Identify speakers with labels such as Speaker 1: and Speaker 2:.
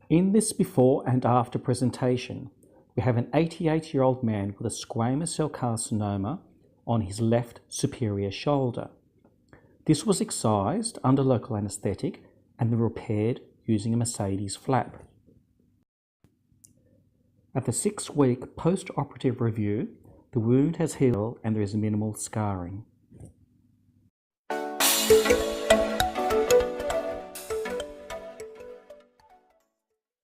Speaker 1: In this before and after presentation, we have an 88-year-old man with a squamous cell carcinoma on his left superior shoulder. This was excised under local anaesthetic and then repaired using a Mercedes flap. At the 6-week post-operative review, the wound has healed and there is minimal scarring.